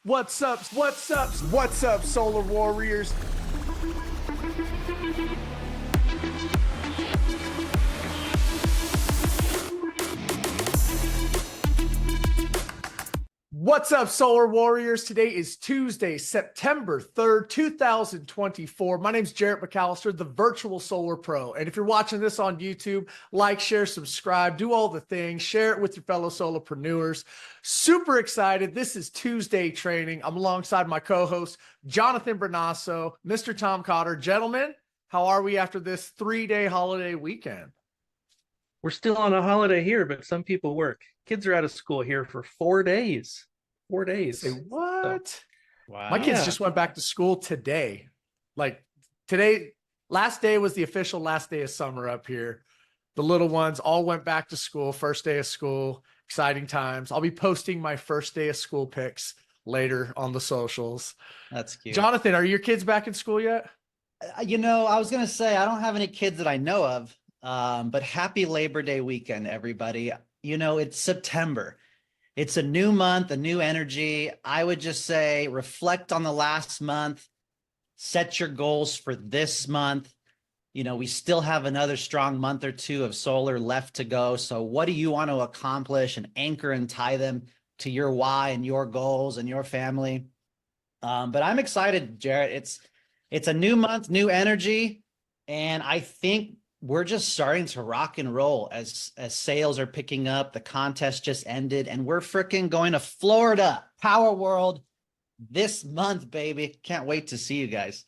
What's up? What's up? What's up, Solar Warriors? What's up, Solar Warriors? Today is Tuesday, September 3rd, 2024. My name is Jarrett McAllister, the virtual Solar Pro. And if you're watching this on YouTube, like, share, subscribe, do all the things, share it with your fellow solopreneurs. Super excited. This is Tuesday training. I'm alongside my co-host, Jonathan Bernasso, Mr. Tom Cotter. Gentlemen, how are we after this 3-day holiday weekend? We're still on a holiday here, but some people work. Kids are out of school here for 4 days. 4 days. Say what? So, wow. My kids just went back to school today. Like today, last day was the official last day of summer up here. The little ones all went back to school, first day of school. Exciting times. I'll be posting my first day of school pics later on the socials. That's cute. Jonathan, are your kids back in school yet? You know, I was going to say, I don't have any kids that I know of, but happy Labor Day weekend, everybody. You know, it's September. It's a new month, a new energy. I would just say reflect on the last month, set your goals for this month. You know, we still have another strong month or two of solar left to go. So what do you want to accomplish and anchor and tie them to your why and your goals and your family? But I'm excited, Jarrett. It's a new month, new energy. And I think we're just starting to rock and roll as sales are picking up. The contest just ended and we're freaking going to Florida, Power World this month, baby. Can't wait to see you guys.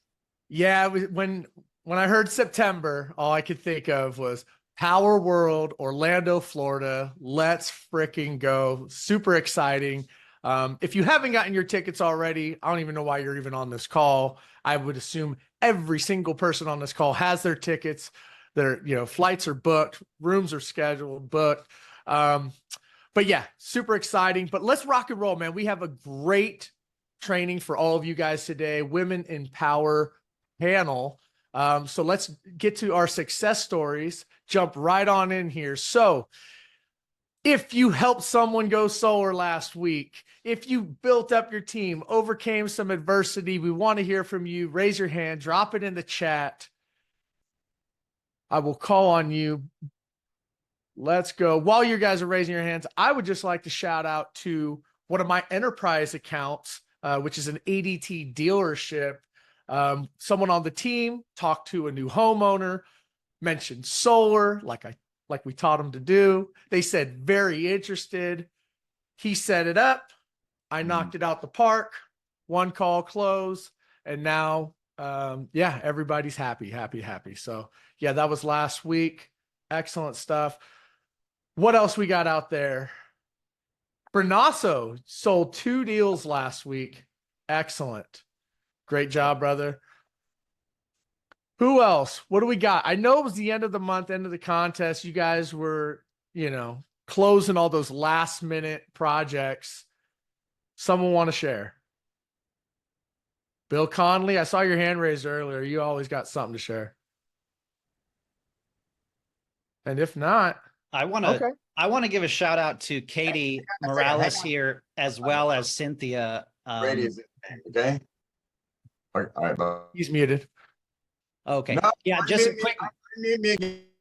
Yeah, when I heard September, all I could think of was Power World, Orlando, Florida. Let's freaking go. Super exciting. If you haven't gotten your tickets already, I don't even know why you're even on this call. I would assume every single person on this call has their tickets. Their, flights are booked, rooms are scheduled, booked. But yeah, super exciting. But let's rock and roll, man. We have a great training for all of you guys today, Women in Power panel. So let's get to our success stories, jump right on in here. So if you helped someone go solar last week, if you built up your team, overcame some adversity, we want to hear from you. Raise your hand, drop it in the chat. I will call on you. Let's go. While you guys are raising your hands, I would just like to shout out to one of my enterprise accounts, which is an ADT dealership. Someone on the team talked to a new homeowner, mentioned solar, like we taught them to do. They said very interested. He set it up. I knocked it out the park. One call close, and now everybody's happy. So yeah, that was last week. Excellent stuff. What else we got out there? Bernasso sold 2 deals last week. Excellent. Great job, brother. Who else? What do we got? I know it was the end of the month, end of the contest. You guys were, closing all those last minute projects. Someone want to share? Bill Conley, I saw your hand raised earlier. You always got something to share. And if not, I want to give a shout out to Katie Morales here, as well as Cynthia. Okay. All right. He's muted. Okay. No, yeah, just a quick.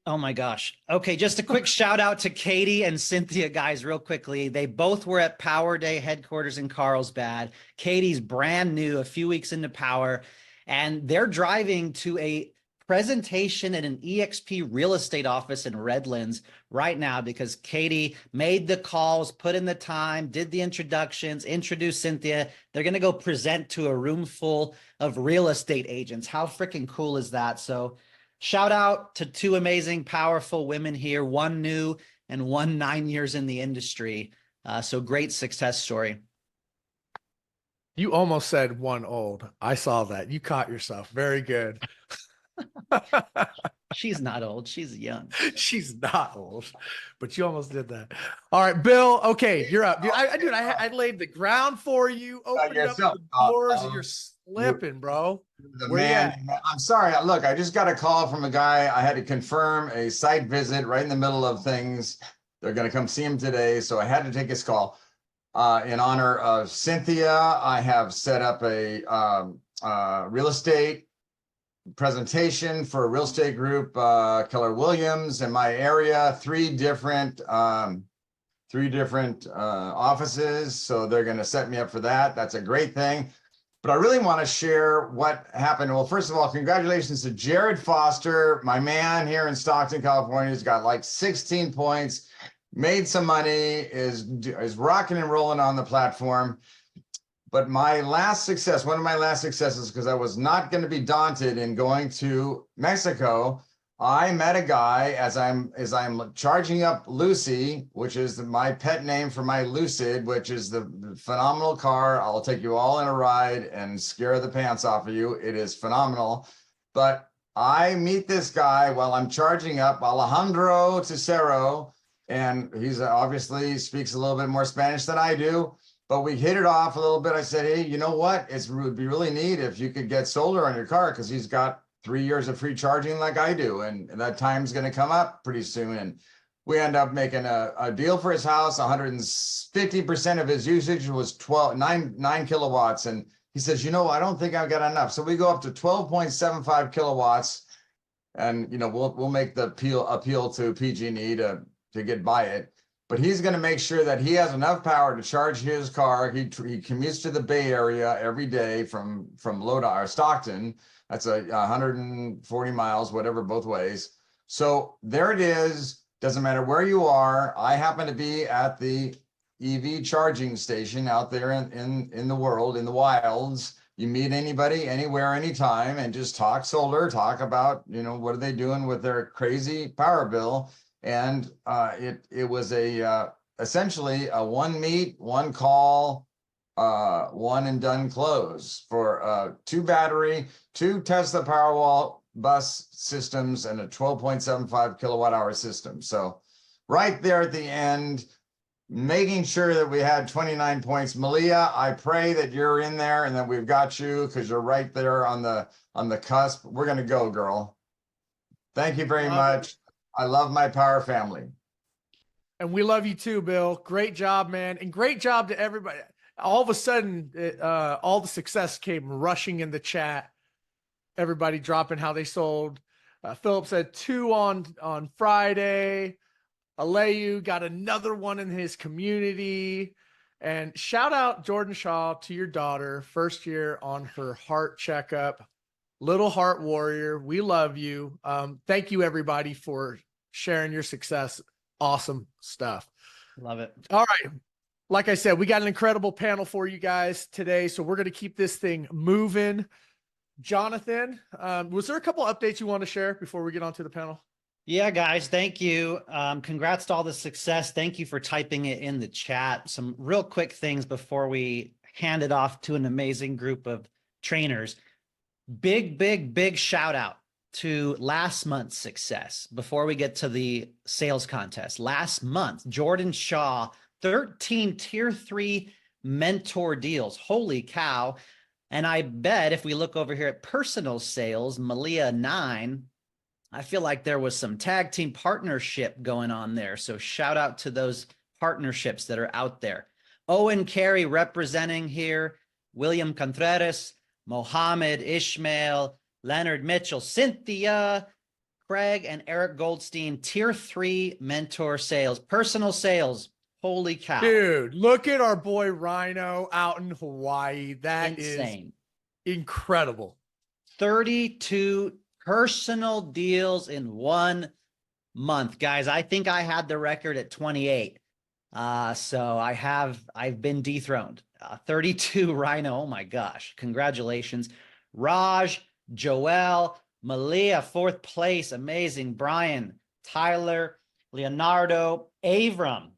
Oh my gosh. Okay, just a quick shout out to Katie and Cynthia, guys, real quickly. They both were at Power Day headquarters in Carlsbad. Katie's brand new, a few weeks into Power, and they're driving to a presentation at an EXP real estate office in Redlands right now because Katie made the calls, put in the time, did the introductions, introduced Cynthia. They're going to go present to a room full of real estate agents. How freaking cool is that? So shout out to 2 amazing, powerful women here, one new and one 9 years in the industry. So great success story. You almost said one old. I saw that. You caught yourself. Very good. She's not old. She's young. She's not old, but you almost did that. All right, Bill. Okay, you're up. Dude, I laid the ground for you. Opened up the doors. You're slipping, bro. Man, I'm sorry. Look, I just got a call from a guy. I had to confirm a site visit right in the middle of things. They're going to come see him today, so I had to take his call. In honor of Cynthia, I have set up a real estate presentation for a real estate group, Keller Williams in my area, three different offices. So they're going to set me up for that. That's a great thing. But I really want to share what happened. Well, first of all, congratulations to Jared Foster, my man here in Stockton, California. He's got like 16 points, made some money, is rocking and rolling on the platform. But my last success, one of my last successes, because I was not going to be daunted in going to Mexico, I met a guy as I'm charging up Lucy, which is my pet name for my Lucid, which is the phenomenal car. I'll take you all in a ride and scare the pants off of you. It is phenomenal. But I meet this guy while I'm charging up, Alejandro Tesoro, and he's obviously speaks a little bit more Spanish than I do. But we hit it off a little bit. I said, hey, you know what? It would be really neat if you could get solar on your car, because he's got 3 years of free charging like I do. And that time's going to come up pretty soon. And we end up making a deal for his house. 150% of his usage was 9 kilowatts. And he says, you know, I don't think I've got enough. So we go up to 12.75 kilowatts. And, you know, we'll make the appeal to PG&E to get by it. But he's going to make sure that he has enough power to charge his car. He commutes to the Bay Area every day from Lodi or Stockton. That's 140 miles, whatever, both ways. So there it is. Doesn't matter where you are. I happen to be at the EV charging station out there in the world, in the wilds. You meet anybody, anywhere, anytime, and just talk solar, talk about, you know, what are they doing with their crazy power bill. And it was essentially a one meet, one call, one and done close for 2 battery, 2 Tesla Powerwall bus systems, and a 12.75 kilowatt hour system. So right there at the end, making sure that we had 29 points. Melia, I pray that you're in there and that we've got you, because you're right there on the cusp. We're going to go, girl. Thank you very much. I love my Power family. And we love you too, Bill. Great job, man. And great job to everybody. All of a sudden, all the success came rushing in the chat. Everybody dropping how they sold. Philip said 2 on Friday. Aleyu got another one in his community. And shout out Jordan Shaw to your daughter, first year on her heart checkup. Little heart warrior. We love you. Thank you, everybody, for sharing your success. Awesome stuff. Love it. All right. Like I said, we got an incredible panel for you guys today. So we're going to keep this thing moving. Jonathan, was there a couple updates you want to share before we get on to the panel? Yeah, guys, thank you. Congrats to all the success. Thank you for typing it in the chat. Some real quick things before we hand it off to an amazing group of trainers. Big shout out to last month's success before we get to the sales contest. Last month, Jordan Shaw, 13 tier 3 mentor deals. Holy cow. And I bet if we look over here at personal sales, Melia 9, I feel like there was some tag team partnership going on there. So shout out to those partnerships that are out there. Owen Carey representing here, William Contreras, Mohammed, Ishmael, Leonard Mitchell, Cynthia, Craig, and Eric Goldstein, tier 3 mentor sales, personal sales. Holy cow. Dude, look at our boy Rhino out in Hawaii. That Insane. is incredible. 32 personal deals in 1 month. Guys, I think I had the record at 28. So I've been dethroned. 32 Rhino. Oh my gosh. Congratulations. Raj, Joel, Melia, 4th place. Amazing. Brian, Tyler, Leonardo, Avram,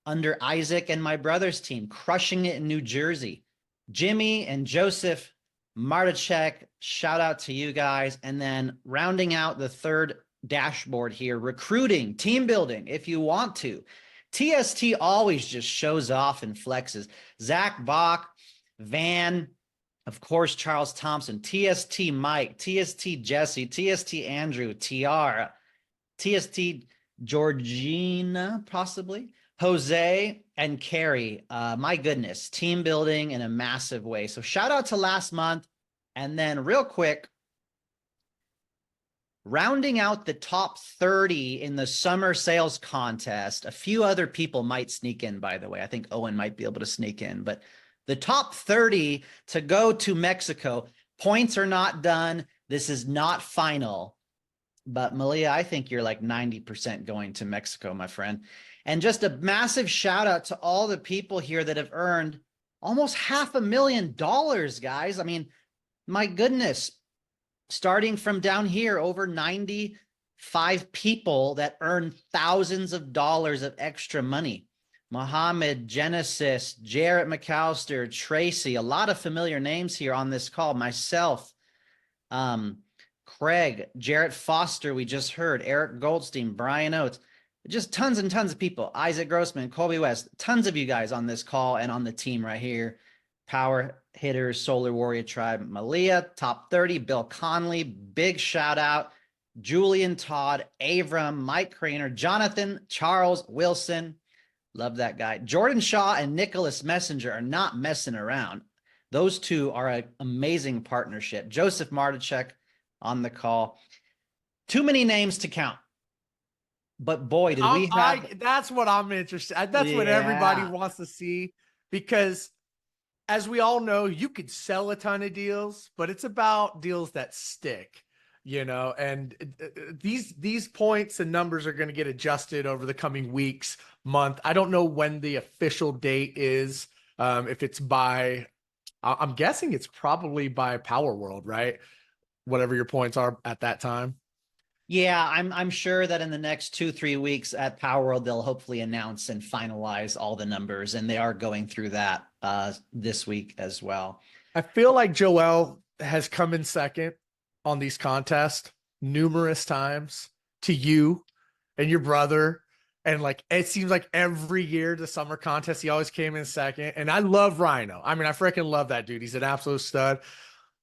under Isaac and my brother's team, crushing it in New Jersey. Jimmy and Joseph Marticek, shout out to you guys. And then rounding out the 3rd dashboard here, recruiting, team building, if you want to. TST always just shows off and flexes. Zach Bach, Van, of course, Charles Thompson, TST Mike, TST Jesse, TST Andrew, Tiara, TST Georgina, possibly, Jose, and Carrie, my goodness, team building in a massive way. So shout out to last month. And then real quick, rounding out the top 30 in the summer sales contest, a few other people might sneak in, by the way. I think Owen might be able to sneak in, but the top 30 to go to Mexico. Points are not done. This is not final. But Melia, I think you're like 90% going to Mexico, my friend. And just a massive shout out to all the people here that have earned almost $500,000, guys. I mean, my goodness, starting from down here, over 95 people that earn thousands of dollars of extra money. Mohammed, Genesis, Jarrett McAllister, Tracie, a lot of familiar names here on this call. Myself, Craig, Jarrett Foster, we just heard, Eric Goldstein, Brian Oates, just tons and tons of people. Isaac Grossman, Colby West, tons of you guys on this call and on the team right here. Power Hitters, Solar Warrior Tribe, Melia, top 30, Bill Conley, big shout out. Julian Todd, Avram, Mike Craner, Jonathan, Charles Wilson. Love that guy. Jordan Shaw and Nicholas Messenger are not messing around. Those two are an amazing partnership. Joseph Martichek on the call. Too many names to count. But boy, did we have... That's what I'm interested. That's what everybody wants to see, because as we all know, you could sell a ton of deals, but it's about deals that stick, you know, and these points and numbers are going to get adjusted over the coming weeks, month. I don't know when the official date is. If it's by, I'm guessing it's probably by Power World, right? Whatever your points are at that time. Yeah, I'm sure that in the next 2-3 weeks at Power World, they'll hopefully announce and finalize all the numbers, and they are going through that this week as well. I feel like Joel has come in second on these contests numerous times to you and your brother. And like, it seems like every year the summer contest, he always came in second. And I love Rhino. I mean, I freaking love that dude. He's an absolute stud.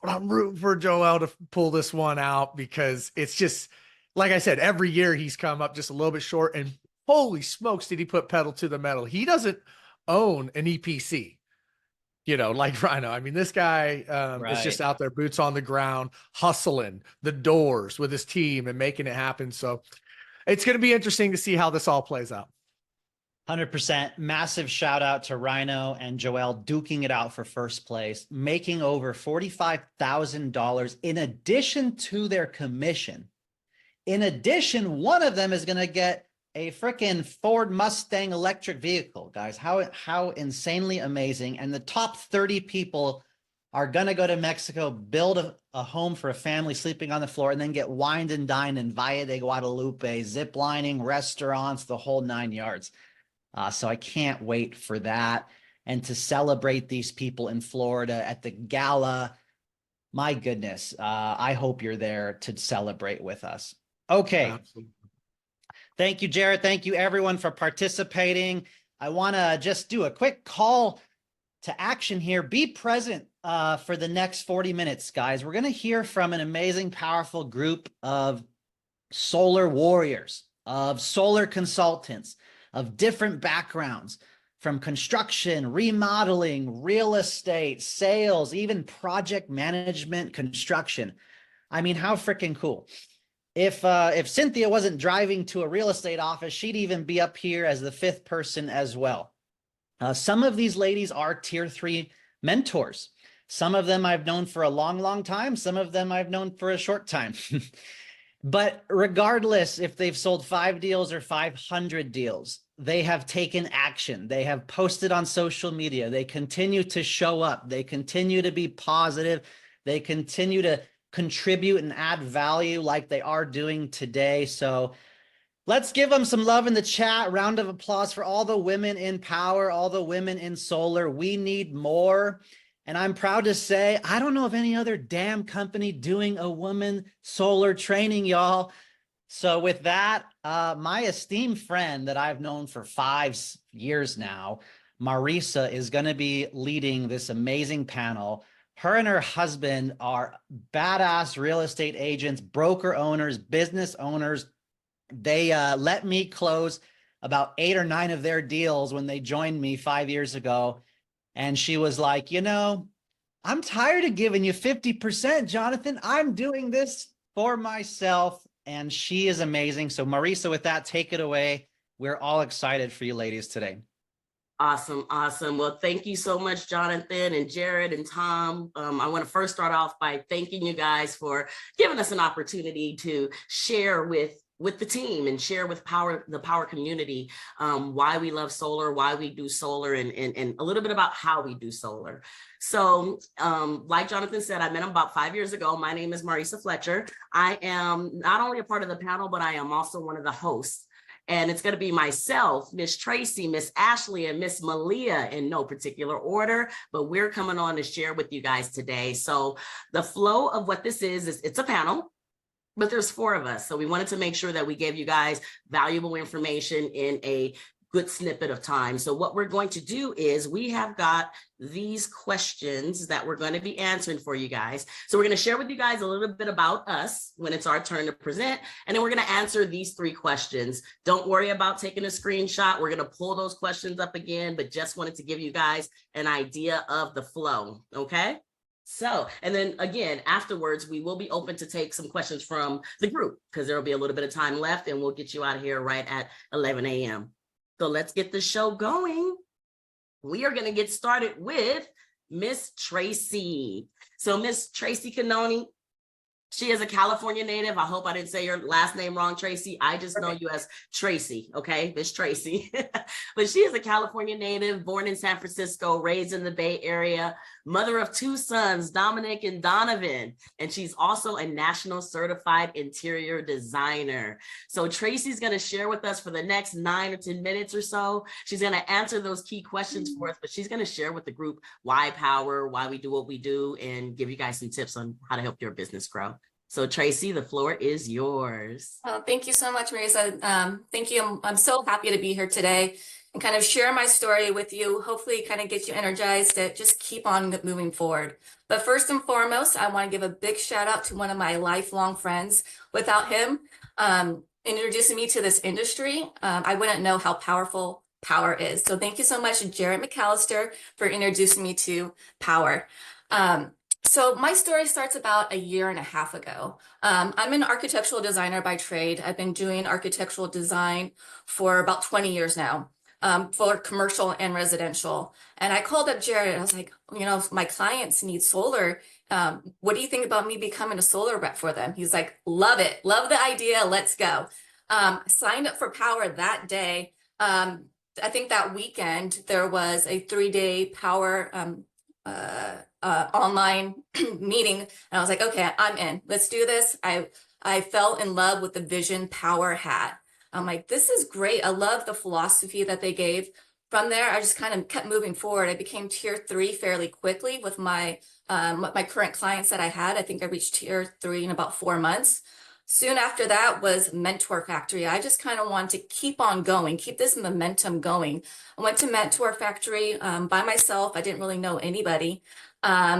But I'm rooting for Joel to pull this one out, because it's just, like I said, every year he's come up just a little bit short, and holy smokes, did he put pedal to the metal. He doesn't own an EPC, you know, like Rhino. I mean, this guy is just out there, boots on the ground, hustling the doors with his team and making it happen. So it's going to be interesting to see how this all plays out. 100%. Massive shout out to Rhino and Joel duking it out for first place, making over $45,000 in addition to their commission. In addition, one of them is going to get a freaking Ford Mustang electric vehicle, guys. How insanely amazing. And the top 30 people are going to go to Mexico, build a home for a family sleeping on the floor, and then get wined and dined in Valle de Guadalupe, zip lining, restaurants, the whole 9 yards. So I can't wait for that. And to celebrate these people in Florida at the gala. My goodness. I hope you're there to celebrate with us. Okay. Absolutely. Thank you, Jarrett. Thank you, everyone, for participating. I want to just do a quick call to action here. Be present for the next 40 minutes, guys. We're going to hear from an amazing, powerful group of solar warriors, of solar consultants, of different backgrounds, from construction, remodeling, real estate, sales, even project management, construction. I mean, how freaking cool. If Cynthia wasn't driving to a real estate office, she'd even be up here as the fifth person as well. Some of these ladies are tier 3 mentors. Some of them I've known for a long, long time. Some of them I've known for a short time. But regardless if they've sold 5 deals or 500 deals, they have taken action. They have posted on social media. They continue to show up. They continue to be positive. They continue to contribute and add value like they are doing today. So let's give them some love in the chat. Round of applause for all the women in power, all the women in solar. We need more. And I'm proud to say, I don't know of any other damn company doing a woman solar training, y'all. So with that, my esteemed friend that I've known for 5 years now, Marisa, is going to be leading this amazing panel. Her and her husband are badass real estate agents, broker owners, business owners. They let me close about 8 or 9 of their deals when they joined me 5 years ago. And she was like, I'm tired of giving you 50%, Jonathan. I'm doing this for myself. And she is amazing. So Marisa, with that, take it away. We're all excited for you ladies today. Awesome. Awesome. Well, thank you so much, Jonathan and Jared and Tom. I want to first start off by thanking you guys for giving us an opportunity to share with the team and share with the Powur community why we love solar, why we do solar, and a little bit about how we do solar. So like Jonathan said, I met him about 5 years ago. My name is Marisa Fletcher. I am not only a part of the panel, but I am also one of the hosts. And it's going to be myself, Miss Tracie, Miss Ashley, and Miss Melia in no particular order, but we're coming on to share with you guys today. So the flow of what this is it's a panel, but there's 4 of us. So we wanted to make sure that we gave you guys valuable information in a good snippet of time. So what we're going to do is we have got these questions that we're going to be answering for you guys. So we're going to share with you guys a little bit about us when it's our turn to present, and then we're going to answer these 3 questions. Don't worry about taking a screenshot. We're going to pull those questions up again, but just wanted to give you guys an idea of the flow. Okay. So, and then again, afterwards, we will be open to take some questions from the group because there will be a little bit of time left, and we'll get you out of here right at 11 a.m. So let's get the show going. We are going to get started with Miss Tracie. So Miss Tracie Cannone, she is a California native. I hope I didn't say your last name wrong, Tracie. I just know you as Tracie, okay? Miss Tracie. But she is a California native, born in San Francisco, raised in the Bay Area, mother of 2 sons, Dominic and Donovan. And she's also a national certified interior designer. So Tracie's going to share with us for the next 9 or 10 minutes or so. She's going to answer those key questions for us, but she's going to share with the group why Powur, why we do what we do, and give you guys some tips on how to help your business grow. So Tracie, the floor is yours. Oh, thank you so much, Marisa. Thank you. I'm so happy to be here today and kind of share my story with you. Hopefully kind of get you energized to just keep on moving forward. But first and foremost, I want to give a big shout out to one of my lifelong friends. Without him introducing me to this industry, I wouldn't know how powerful Powur is. So thank you so much, Jarrett McAllister, for introducing me to Powur. So my story starts about 1.5 years ago. I'm an architectural designer by trade. I've been doing architectural design for about 20 years now, for commercial and residential. And I called up Jared. I was like, my clients need solar. What do you think about me becoming a solar rep for them? He's like, love it. Love the idea. Let's go. Signed up for Powur that day. I think that weekend there was a 3-day Powur online meeting, and I was like, okay, I'm in. Let's do this. I fell in love with the vision Powur had. I'm like, this is great. I love the philosophy that they gave. From there, I just kind of kept moving forward. I became tier 3 fairly quickly with my my current clients that I had. I think I reached tier 3 in about 4 months. Soon after that was Mentor Factory. I just kind of wanted to keep on going, keep this momentum going. I went to Mentor Factory by myself. I didn't really know anybody,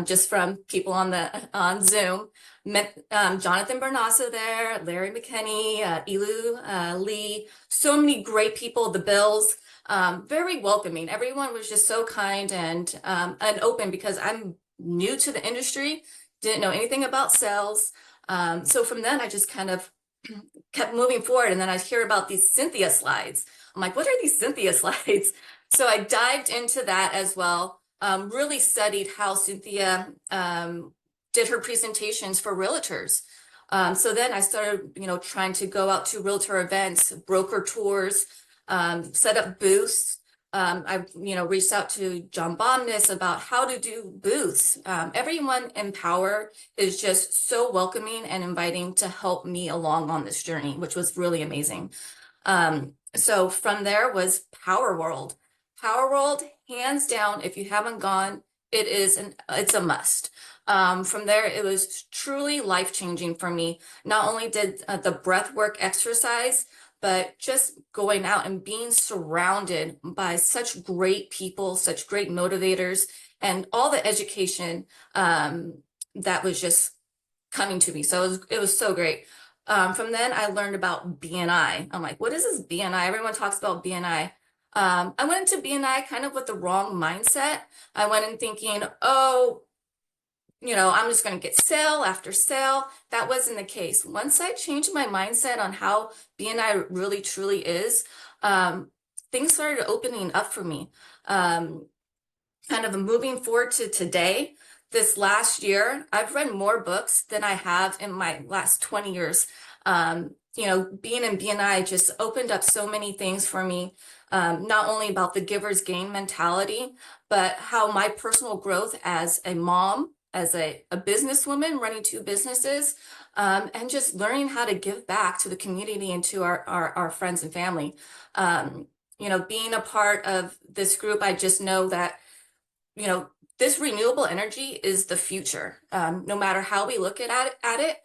just from people on Zoom. Met Jonathan Bernasso there, Larry McKinney, Elu Lee, so many great people, the Bills, very welcoming. Everyone was just so kind and open because I'm new to the industry, didn't know anything about sales. So from then I just kind of kept moving forward, and then I hear about these Cynthia slides. I'm like, what are these Cynthia slides? So I dived into that as well, really studied how Cynthia did her presentations for realtors. So then I started, trying to go out to realtor events, broker tours, set up booths. I, reached out to John Bomness about how to do booths. Everyone in Powur is just so welcoming and inviting to help me along on this journey, which was really amazing. So from there was Powur World. Powur World, hands down, if you haven't gone, it's a must. From there, it was truly life-changing for me. Not only did the breathwork exercise, but just going out and being surrounded by such great people, such great motivators, and all the education that was just coming to me. So it was so great. From then I learned about BNI. I'm like, what is this BNI? Everyone talks about BNI. I went into BNI kind of with the wrong mindset. I went in thinking, oh, I'm just going to get sale after sale. That wasn't the case. Once I changed my mindset on how BNI really truly is, things started opening up for me. Kind of moving forward to today, this last year, I've read more books than I have in my last 20 years. Being in BNI just opened up so many things for me, not only about the giver's gain mentality, but how my personal growth as a mom, as a businesswoman running 2 businesses, and just learning how to give back to the community and to our friends and family. Being a part of this group, I just know that this renewable energy is the future. No matter how we look at it.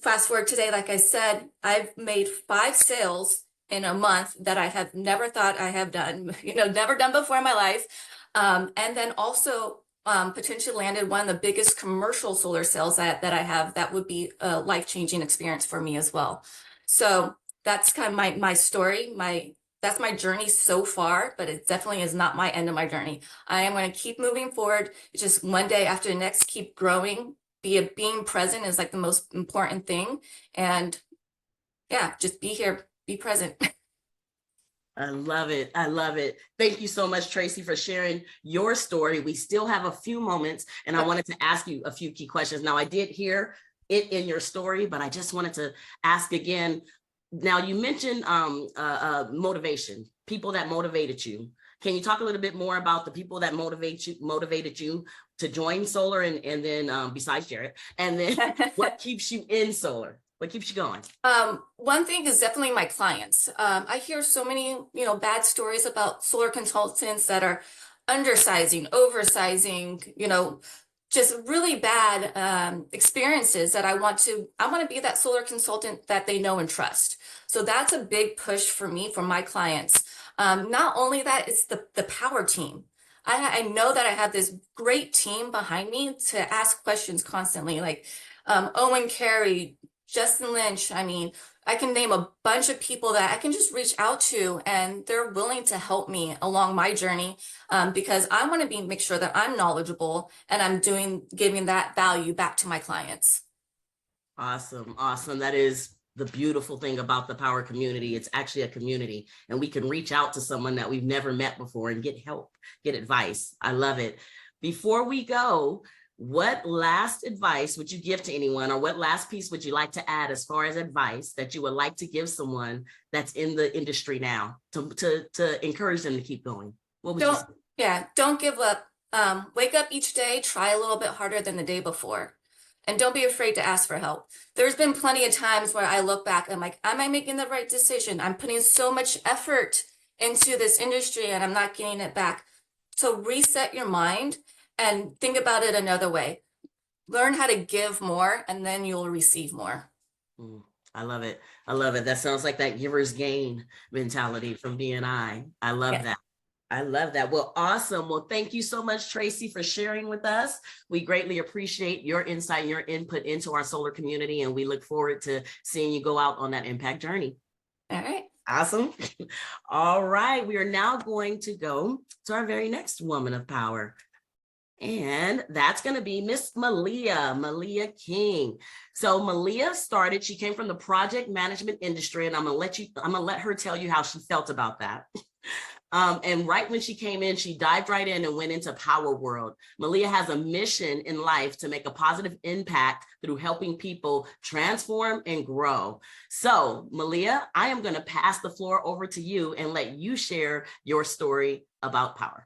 Fast forward today, like I said, I've made 5 sales in a month that I have never thought I have done, never done before in my life. And then also potentially landed one of the biggest commercial solar sales that I have. That would be a life-changing experience for me as well. So that's kind of my story, that's my journey so far, but it definitely is not my end of my journey. I am going to keep moving forward. It's just one day after the next, keep growing. Being present is like the most important thing. And yeah, just be here, be present. I love it. I love it. Thank you so much, Tracie, for sharing your story. We still have a few moments, and I wanted to ask you a few key questions. Now, I did hear it in your story, but I just wanted to ask again. Now, you mentioned motivation, people that motivated you. Can you talk a little bit more about the people that motivated you to join solar, and then besides Jarrett, and then what keeps you in solar? What keeps you going? One thing is definitely my clients. I hear so many, bad stories about solar consultants that are undersizing, oversizing, just really bad experiences that I want to be that solar consultant that they know and trust. So that's a big push for me, for my clients. Not only that, it's the Powur team. I know that I have this great team behind me to ask questions constantly, like Owen Carey, Justin Lynch. I mean, I can name a bunch of people that I can just reach out to, and they're willing to help me along my journey, because I want to make sure that I'm knowledgeable and I'm giving that value back to my clients. Awesome. Awesome. That is the beautiful thing about the Powur community. It's actually a community, and we can reach out to someone that we've never met before and get help, get advice. I love it. Before we go, what last advice would you give to anyone, or what last piece would you like to add as far as advice that you would like to give someone that's in the industry now to encourage them to keep going? What would you say? Don't give up. Wake up each day, try a little bit harder than the day before. And don't be afraid to ask for help. There's been plenty of times where I look back and I'm like, am I making the right decision? I'm putting so much effort into this industry and I'm not getting it back. So reset your mind and think about it another way. Learn how to give more, and then you'll receive more. I love it. I love it. That sounds like that giver's gain mentality from BNI. I love that. I love that. Well, awesome. Well, thank you so much, Tracie, for sharing with us. We greatly appreciate your insight and your input into our solar community, and we look forward to seeing you go out on that impact journey. All right. Awesome. All right. We are now going to go to our very next woman of power. And that's going to be Miss Melia King. So Melia she came from the project management industry, and I'm going to let her tell you how she felt about that. And right when she came in, she dived right in and went into Powur World. Melia has a mission in life to make a positive impact through helping people transform and grow. So Melia, I am going to pass the floor over to you and let you share your story about Powur.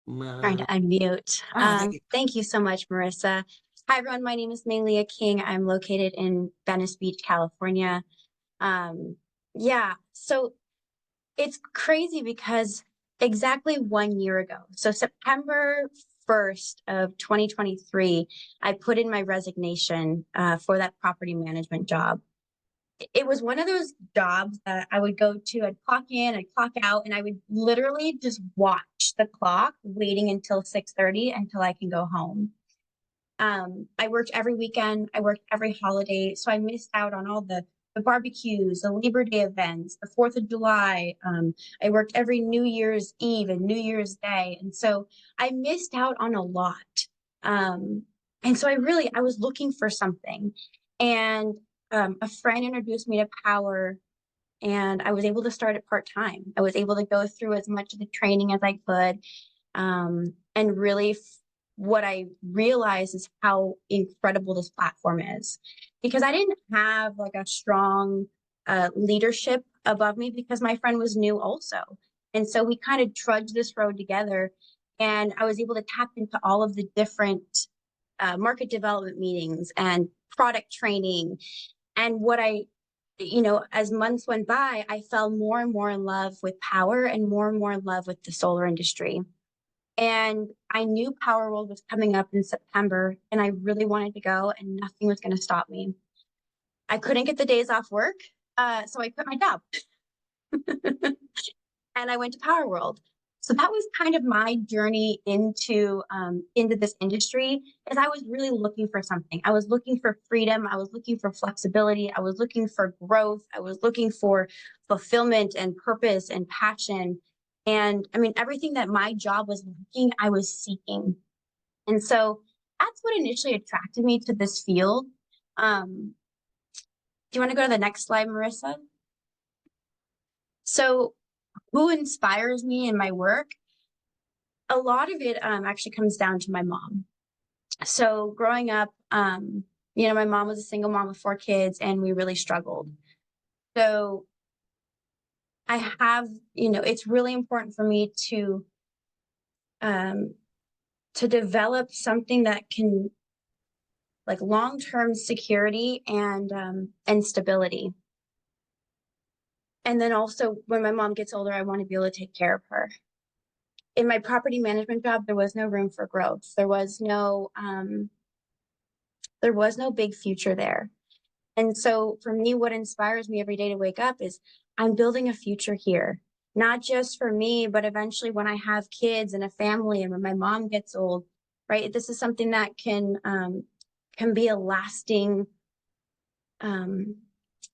Trying to unmute. Thank you so much, Marissa. Hi, everyone. My name is Melia King. I'm located in Venice Beach, California. So it's crazy because exactly 1 year ago, so September 1st of 2023, I put in my resignation for that property management job. it was one of those jobs that I would go to, I'd clock in, I'd clock out, and I would literally just watch the clock waiting until 6:30 until I can go home. I worked every weekend, I worked every holiday, so I missed out on all the barbecues, the Labor Day events, the 4th of July. I worked every New Year's Eve and New Year's Day. And so I missed out on a lot. And so I was looking for something. And a friend introduced me to Powur, and I was able to start it part-time. I was able to go through as much of the training as I could. And really what I realized is how incredible this platform is, because I didn't have like a strong leadership above me, because my friend was new also. And so we kind of trudged this road together, and I was able to tap into all of the different market development meetings and product training. And as months went by, I fell more and more in love with Powur and more in love with the solar industry. And I knew Powur World was coming up in September, and I really wanted to go, and nothing was going to stop me. I couldn't get the days off work, so I quit my job. And I went to Powur World. So that was kind of my journey into this industry, is I was really looking for something. I was looking for freedom. I was looking for flexibility. I was looking for growth. I was looking for fulfillment and purpose and passion. And I mean, everything that my job was looking, I was seeking. And so that's what initially attracted me to this field. Do you want to go to the next slide, Marissa? So who inspires me in my work? A lot of it actually comes down to my mom. So growing up, my mom was a single mom with 4 kids, and we really struggled. So I have, it's really important for me to develop something that can, like, long-term security and stability. And then also, when my mom gets older, I want to be able to take care of her. In my property management job, there was no room for growth. There was no big future there. And so for me, what inspires me every day to wake up is I'm building a future here, not just for me, but eventually when I have kids and a family, and when my mom gets old, right? This is something that can be a lasting,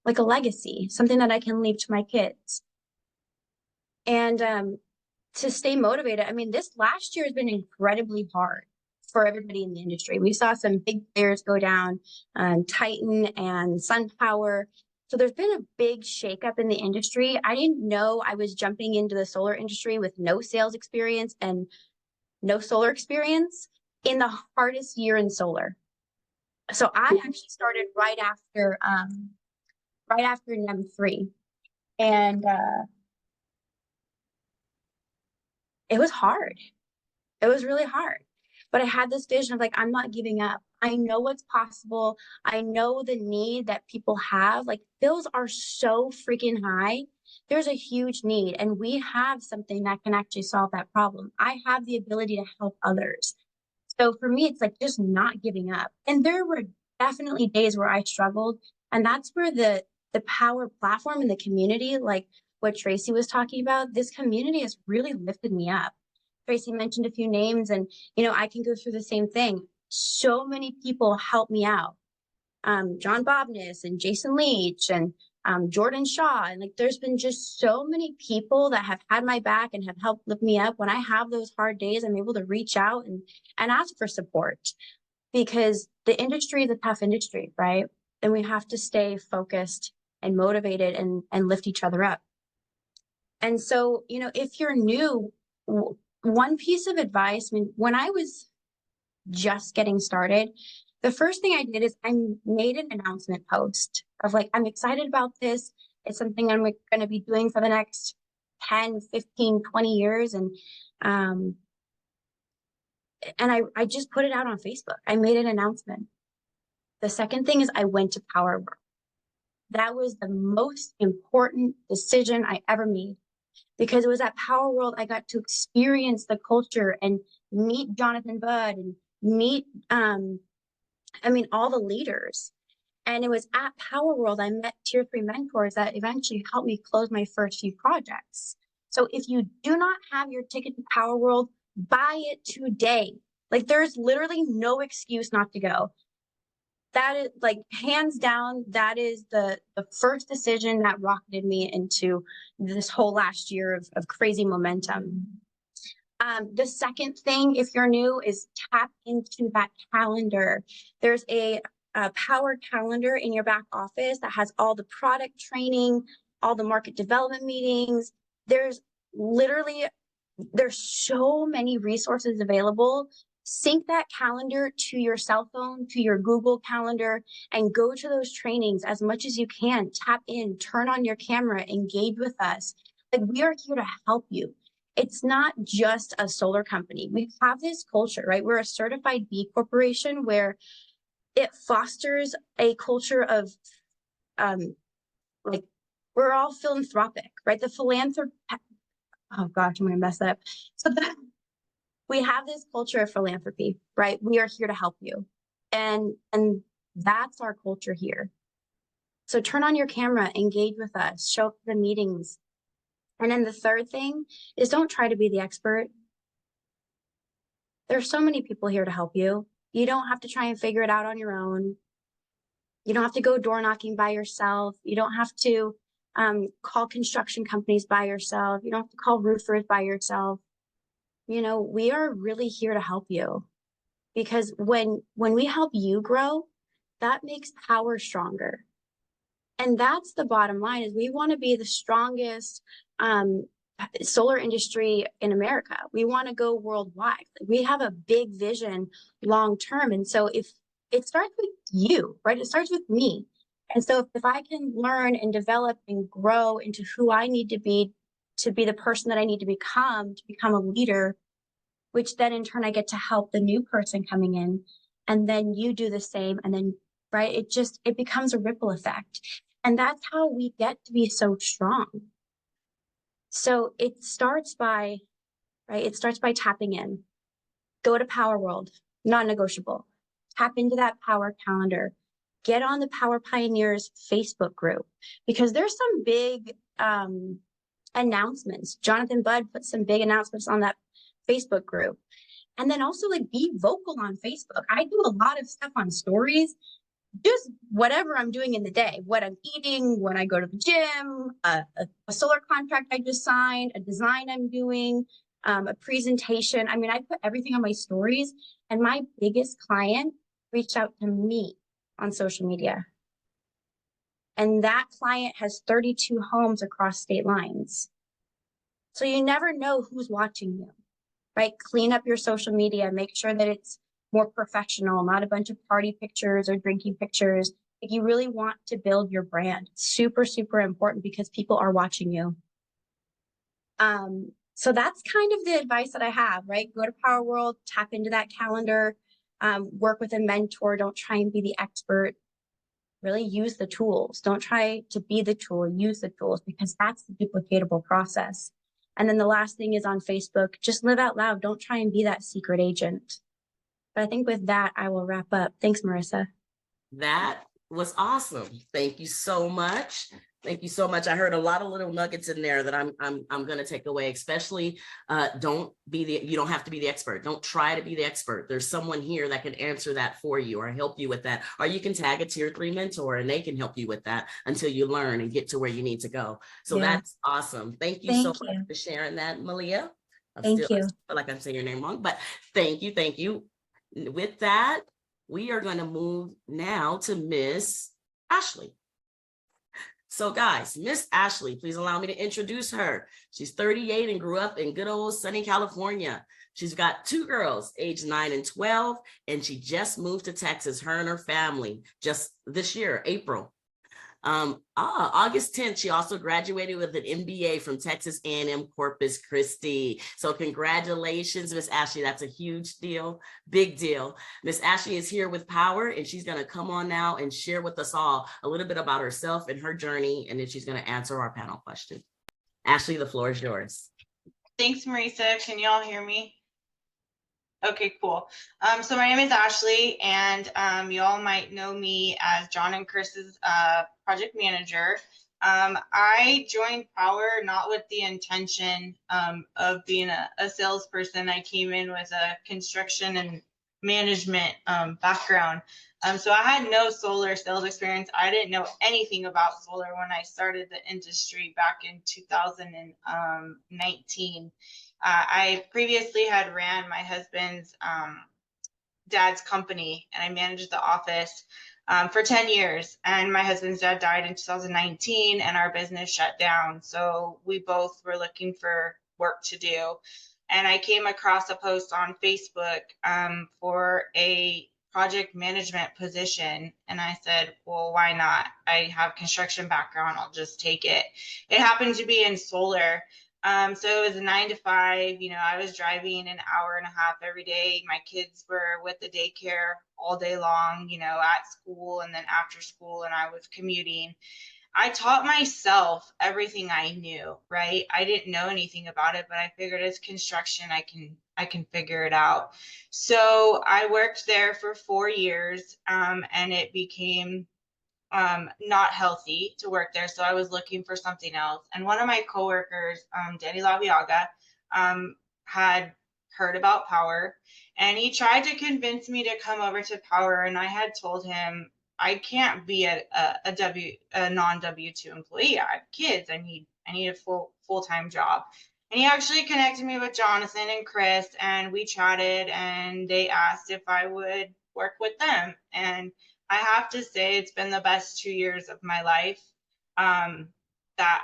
like a legacy, something that I can leave to my kids. And to stay motivated, I mean, this last year has been incredibly hard for everybody in the industry. We saw some big players go down, Titan and SunPower. So there's been a big shakeup in the industry. I didn't know I was jumping into the solar industry with no sales experience and no solar experience in the hardest year in solar. So I actually started right after NEM3, and it was hard. It was really hard. But I had this vision of, like, I'm not giving up. I know what's possible. I know the need that people have. Like, bills are so freaking high. There's a huge need, and we have something that can actually solve that problem. I have the ability to help others. So for me, it's like just not giving up. And there were definitely days where I struggled. And that's where the Powur platform and the community, like what Tracie was talking about, this community has really lifted me up. Tracie mentioned a few names, and I can go through the same thing. So many people help me out. John Bobness and Jason Leach and Jordan Shaw. And like, there's been just so many people that have had my back and have helped lift me up. When I have those hard days, I'm able to reach out and ask for support, because the industry is a tough industry, right? And we have to stay focused and motivated and lift each other up. And so, if you're new, one piece of advice, I mean, when I was just getting started, the first thing I did is I made an announcement post of, like, I'm excited about this. It's something I'm going to be doing for the next 10, 15, 20 years. And I just put it out on Facebook. I made an announcement. The second thing is I went to Powur World. That was the most important decision I ever made, because it was at Powur World I got to experience the culture and meet Jonathan Budd and meet, all the leaders. And it was at Power World I met tier 3 mentors that eventually helped me close my first few projects. So if you do not have your ticket to Power World, buy it today. Like, there's literally no excuse not to go. That is, like, hands down, that is the first decision that rocketed me into this whole last year of crazy momentum. The second thing, if you're new, is tap into that calendar. There's a Powur calendar in your back office that has all the product training, all the market development meetings. There's so many resources available. Sync that calendar to your cell phone, to your Google Calendar, and go to those trainings as much as you can. Tap in, turn on your camera, engage with us. Like, we are here to help you. It's not just a solar company. We have this culture, right? We're a certified B corporation where it fosters a culture of, like, we're all philanthropic, right? The philanthropy, oh gosh, I'm gonna mess that up. So we have this culture of philanthropy, right? We are here to help you. And that's our culture here. So turn on your camera, engage with us, show up to the meetings. And then the third thing is, don't try to be the expert. There's so many people here to help you. You don't have to try and figure it out on your own. You don't have to go door knocking by yourself. You don't have to call construction companies by yourself. You don't have to call roofers by yourself. You know, we are really here to help you, because when we help you grow, that makes Powur stronger. And that's the bottom line, is we want to be the strongest solar industry in America. We want to go worldwide. We have a big vision long term. And so if it starts with you, right? It starts with me. And so if I can learn and develop and grow into who I need to be the person that I need to become a leader, which then in turn I get to help the new person coming in, and then you do the same. And then, right, it becomes a ripple effect. And that's how we get to be so strong. So it starts by tapping in. Go to Power World, non-negotiable. Tap into that Powur calendar. Get on the Powur Pioneers Facebook group, because there's some big announcements. Jonathan Budd put some big announcements on that Facebook group. And then also, like, be vocal on Facebook. I do a lot of stuff on stories, just whatever I'm doing in the day, what I'm eating, when I go to the gym, a solar contract I just signed, a design I'm doing, a presentation. I mean, I put everything on my stories, and my biggest client reached out to me on social media. And that client has 32 homes across state lines. So you never know who's watching you, right? Clean up your social media, make sure that it's more professional, not a bunch of party pictures or drinking pictures. If you really want to build your brand, super, super important, because people are watching you. So that's kind of the advice that I have, right? Go to Power World, tap into that calendar, work with a mentor. Don't try and be the expert. Really use the tools. Don't try to be the tool, use the tools, because that's the duplicatable process. And then the last thing is, on Facebook, just live out loud. Don't try and be that secret agent. But I think with that, I will wrap up. Thanks, Marissa. That was awesome. Thank you so much. Thank you so much. I heard a lot of little nuggets in there that I'm going to take away, especially you don't have to be the expert. Don't try to be the expert. There's someone here that can answer that for you or help you with that. Or you can tag a tier 3 mentor and they can help you with that until you learn and get to where you need to go. So that's awesome. Thank you so much for sharing that, Melia. I feel like I'm saying your name wrong, but thank you. Thank you. With that, we are going to move now to Miss Ashley. So guys, Miss Ashley, please allow me to introduce her. She's 38 and grew up in good old sunny California. She's got 2 girls, aged 9 and 12, and she just moved to Texas, her and her family, just this year, April. August 10th, she also graduated with an MBA from Texas A&M Corpus Christi. So congratulations, Miss Ashley. That's a huge deal, big deal. Miss Ashley is here with Powur, and she's going to come on now and share with us all a little bit about herself and her journey, and then she's going to answer our panel question. Ashley, the floor is yours. Thanks, Marissa. Can you all hear me? Okay, cool. So my name is Ashley, and you all might know me as John and Chris's project manager. I joined Powur not with the intention of being a salesperson. I came in with a construction and management background. So I had no solar sales experience. I didn't know anything about solar when I started the industry back in 2019. I previously had ran my husband's dad's company, and I managed the office for 10 years. And my husband's dad died in 2019, and our business shut down. So we both were looking for work to do. And I came across a post on Facebook for a project management position. And I said, well, why not? I have construction background. I'll just take it. It happened to be in solar. So it was a 9 to 5. I was driving an hour and a half every day. My kids were with the daycare all day long, at school and then after school, and I was commuting. I taught myself everything I knew, right? I didn't know anything about it, but I figured it's construction. I can figure it out. So I worked there for 4 years, and it became not healthy to work there. So I was looking for something else. And one of my coworkers, Danny Laviaga, had heard about Powur, and he tried to convince me to come over to Powur. And I had told him I can't be a non W-2 employee. I have kids. I need a full-time job. And he actually connected me with Jonathan and Chris, and we chatted, and they asked if I would work with them. And I have to say it's been the best 2 years of my life that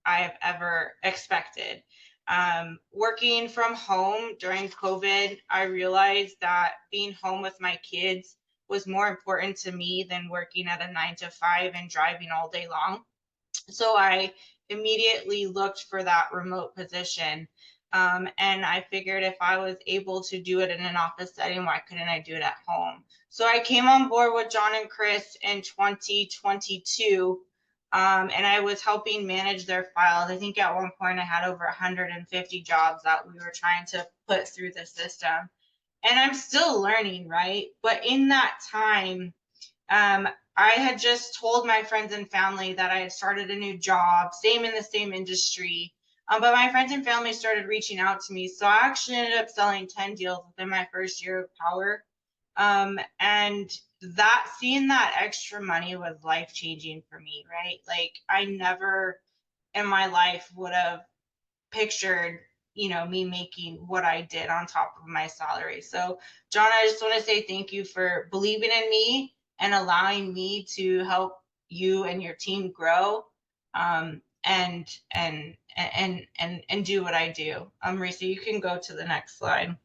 I have ever expected. Working from home during COVID, I realized that being home with my kids was more important to me than working at a 9 to 5 and driving all day long. So I immediately looked for that remote position. And I figured if I was able to do it in an office setting, why couldn't I do it at home? So I came on board with John and Chris in 2022, and I was helping manage their files. I think at one point I had over 150 jobs that we were trying to put through the system. And I'm still learning, right? But in that time, I had just told my friends and family that I had started a new job, same in the same industry. But my friends and family started reaching out to me. So I actually ended up selling 10 deals within my first year of Powur. And seeing that extra money was life-changing for me, right? Like I never in my life would have pictured, me making what I did on top of my salary. So John, I just want to say thank you for believing in me and allowing me to help you and your team grow, and do what I do. Risa, you can go to the next slide.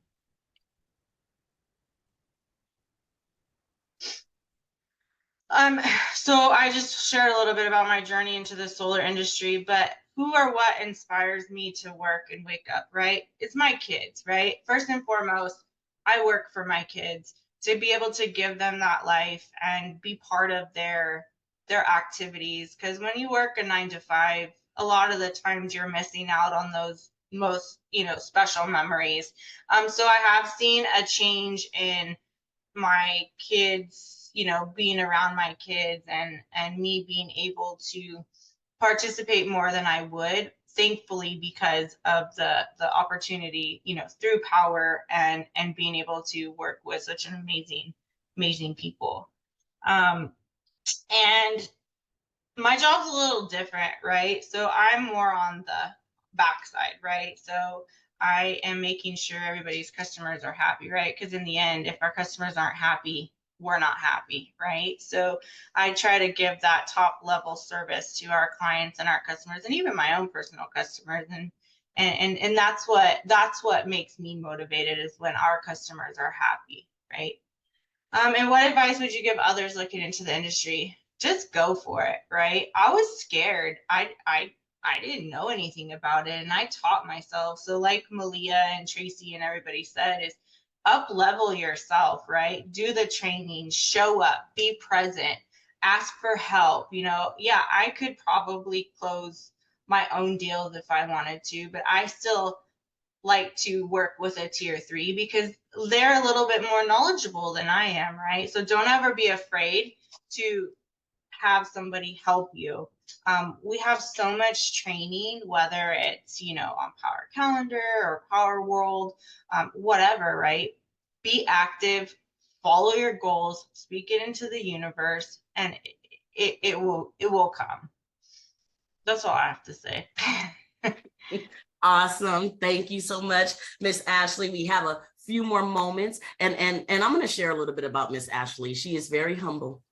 So I just shared a little bit about my journey into the solar industry, but who or what inspires me to work and wake up, right? It's my kids, right? First and foremost, I work for my kids to be able to give them that life and be part of their activities. Because when you work a 9 to 5, a lot of the times you're missing out on those most, special memories. So I have seen a change in my kids, being around my kids and me being able to participate more than I would, thankfully, because of the opportunity, through Powur and being able to work with such an amazing people. And my job's a little different, right? So I'm more on the backside, right? So I am making sure everybody's customers are happy, right? Because in the end, if our customers aren't happy, we're not happy, right? So I try to give that top level service to our clients and our customers, and even my own personal customers. And that's what makes me motivated, is when our customers are happy, right? And what advice would you give others looking into the industry? Just go for it, right? I was scared. I didn't know anything about it, and I taught myself. So like Melia and Tracie and everybody said, is up level yourself, right? Do the training, show up, be present, ask for help. Yeah, I could probably close my own deals if I wanted to, but I still like to work with a tier 3 because they're a little bit more knowledgeable than I am, right? So don't ever be afraid to have somebody help you. We have so much training, whether it's, you know, on Power Calendar or Power World, whatever, right? Be active, follow your goals, speak it into the universe, and it will come. That's all I have to say. Awesome. Thank you so much, Miss Ashley. We have a few more moments, and I'm going to share a little bit about Miss Ashley. She is very humble.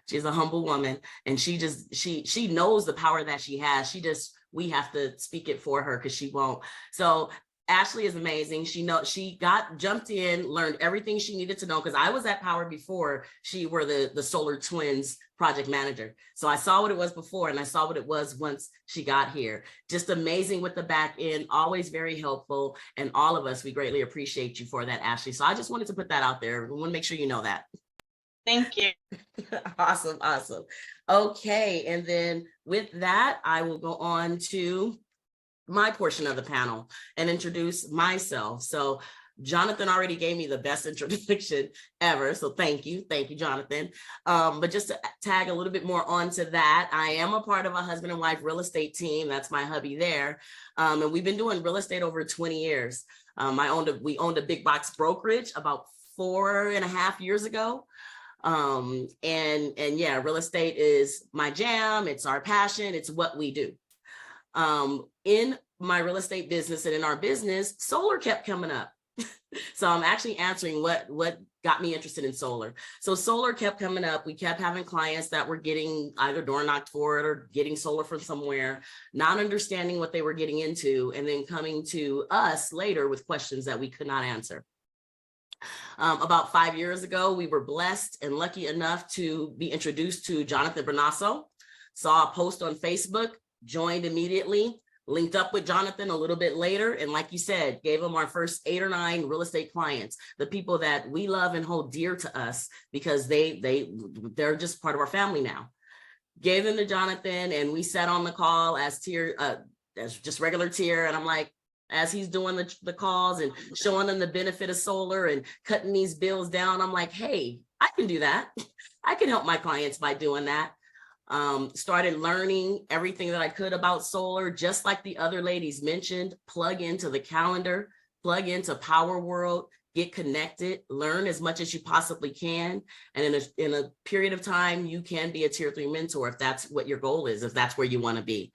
She's a humble woman, and she knows the power that she has. We have to speak it for her because she won't. So Ashley is amazing. She jumped in, learned everything she needed to know, because I was at Power before she were the Solar Twins project manager. So I saw what it was before, and I saw what it was once she got here. Just amazing with the back end, always very helpful. And all of us, we greatly appreciate you for that, Ashley. So I just wanted to put that out there. We want to make sure you know that. Thank you. Awesome. Okay. And then with that, I will go on to my portion of the panel and introduce myself. So Jonathan already gave me the best introduction ever. So thank you, Jonathan. But just to tag a little bit more onto that, I am a part of a husband and wife real estate team. That's my hubby there. And we've been doing real estate over 20 years. We owned a big box brokerage about 4.5 years ago. And yeah, real estate is my jam. It's our passion. It's what we do. In my real estate business and in our business, solar kept coming up. So I'm actually answering what got me interested in solar. So solar kept coming up. We kept having clients that were getting either door knocked for it or getting solar from somewhere, not understanding what they were getting into, and then coming to us later with questions that we could not answer. About 5 years ago, we were blessed and lucky enough to be introduced to Jonathan Bernasso. Saw a post on Facebook, joined immediately, linked up with Jonathan a little bit later, and like you said, gave him our first 8 or 9 real estate clients, the people that we love and hold dear to us because they're just part of our family now. Gave them to Jonathan, and we sat on the call as just regular tier, and I'm like, as he's doing the calls and showing them the benefit of solar and cutting these bills down, I'm like, hey, I can do that. I can help my clients by doing that. Started learning everything that I could about solar, just like the other ladies mentioned. Plug into the calendar, plug into Power World, get connected, learn as much as you possibly can. And in a period of time, you can be a tier 3 mentor if that's what your goal is, if that's where you want to be.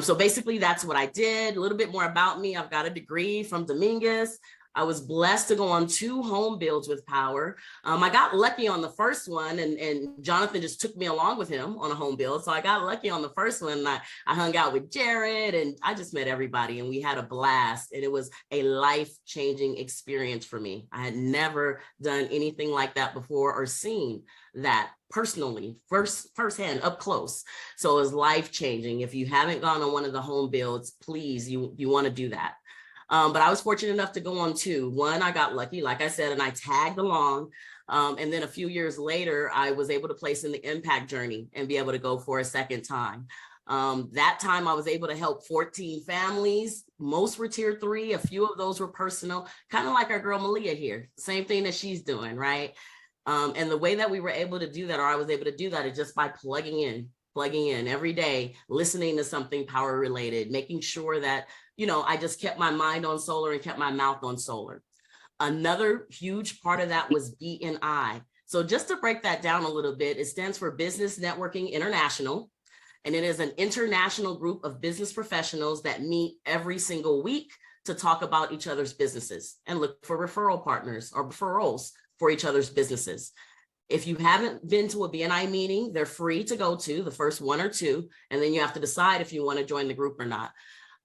So basically, that's what I did. A little bit more about me. I've got a degree from Dominguez. I was blessed to go on 2 home builds with Power. I got lucky on the first one, and Jonathan just took me along with him on a home build. So I got lucky on the first one. I hung out with Jarrett, and I just met everybody, and we had a blast. And it was a life-changing experience for me. I had never done anything like that before or seen that personally, firsthand, up close. So it was life-changing. If you haven't gone on one of the home builds, please, you want to do that. But I was fortunate enough to go on 2. One, I got lucky, like I said, and I tagged along. And then a few years later, I was able to place in the impact journey and be able to go for a second time. That time I was able to help 14 families. Most were tier 3. A few of those were personal, kind of like our girl Melia here. Same thing that she's doing, right? And the way that we were able to do that, or I was able to do that, is just by plugging in every day, listening to something power related, making sure that, I just kept my mind on solar and kept my mouth on solar. Another huge part of that was BNI. So just to break that down a little bit, it stands for Business Networking International. And it is an international group of business professionals that meet every single week to talk about each other's businesses and look for referral partners or referrals for each other's businesses. If you haven't been to a BNI meeting, they're free to go to, the first 1 or 2, and then you have to decide if you want to join the group or not.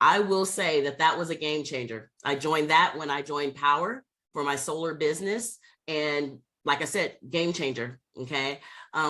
I will say that was a game changer. I joined that when I joined Power for my solar business. And like I said, game changer, okay?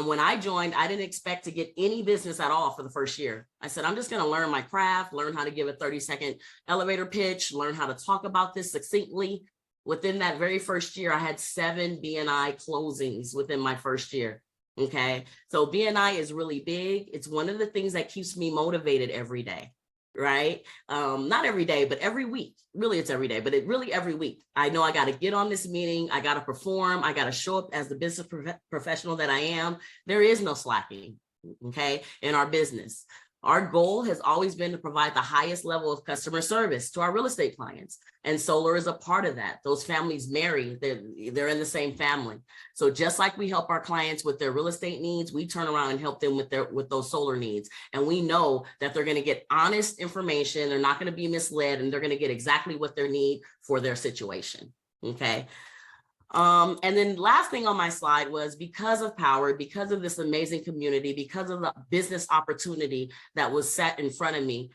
When I joined, I didn't expect to get any business at all for the first year. I said, I'm just gonna learn my craft, learn how to give a 30-second elevator pitch, learn how to talk about this succinctly. Within that very first year, I had 7 BNI closings within my first year, okay? So BNI is really big. It's one of the things that keeps me motivated every day. right? Not every day, but every week. Really, it's every day, but every week. I know I got to get on this meeting. I got to perform. I got to show up as the business professional that I am. There is no slacking, okay, in our business. Our goal has always been to provide the highest level of customer service to our real estate clients. And solar is a part of that. Those families marry, they're in the same family. So just like we help our clients with their real estate needs, we turn around and help them with those solar needs. And we know that they're going to get honest information. They're not going to be misled, and they're going to get exactly what they need for their situation. Okay. And then last thing on my slide was, because of Powur, because of this amazing community, because of the business opportunity that was set in front of me,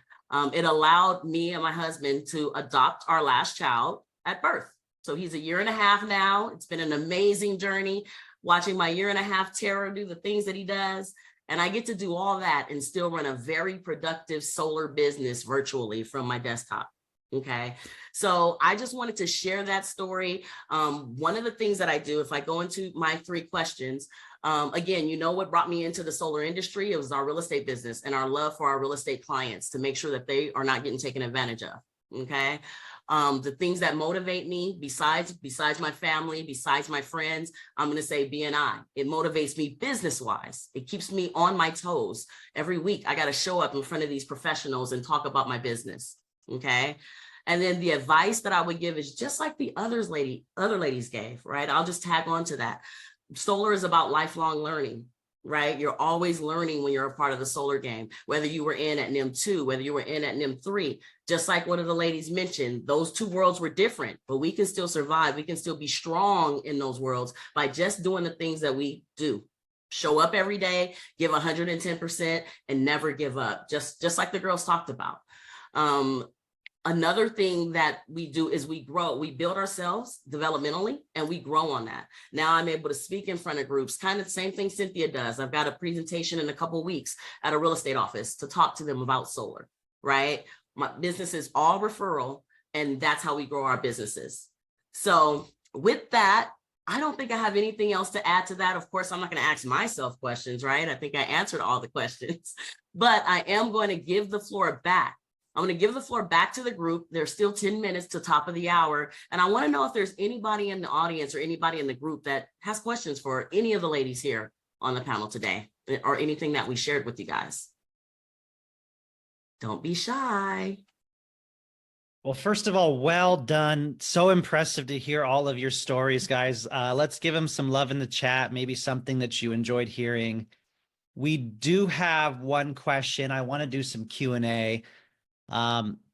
it allowed me and my husband to adopt our last child at birth. So he's 1.5 years now. It's been an amazing journey watching my 1.5 year terror do the things that he does. And I get to do all that and still run a very productive solar business virtually from my desktop. Okay, so I just wanted to share that story. One of the things that I do, if I go into my 3 questions, again, you know what brought me into the solar industry? It was our real estate business and our love for our real estate clients to make sure that they are not getting taken advantage of. Okay, the things that motivate me, besides my family, besides my friends, I'm going to say BNI. It motivates me business-wise. It keeps me on my toes. Every week, I got to show up in front of these professionals and talk about my business. Okay. And then the advice that I would give is just like the other ladies gave, right? I'll just tag on to that. Solar is about lifelong learning, right? You're always learning when you're a part of the solar game, whether you were in at NIM 2, whether you were in at NIM 3, just like one of the ladies mentioned, those 2 worlds were different, but we can still survive. We can still be strong in those worlds by just doing the things that we do. Show up every day, give 110%, and never give up, just like the girls talked about. Another thing that we do is we grow. We build ourselves developmentally, and we grow on that. Now I'm able to speak in front of groups, kind of the same thing Cynthia does. I've got a presentation in a couple of weeks at a real estate office to talk to them about solar, right? My business is all referral, and that's how we grow our businesses. So with that, I don't think I have anything else to add to that. Of course, I'm not going to ask myself questions, right? I think I answered all the questions, but I am going to give the floor back. I'm going to give the floor back to the group. There's still 10 minutes to top of the hour. And I want to know if there's anybody in the audience or anybody in the group that has questions for any of the ladies here on the panel today, or anything that we shared with you guys. Don't be shy. Well, first of all, well done. So impressive to hear all of your stories, guys. Let's give them some love in the chat, maybe something that you enjoyed hearing. We do have one question. I want to do some Q&A.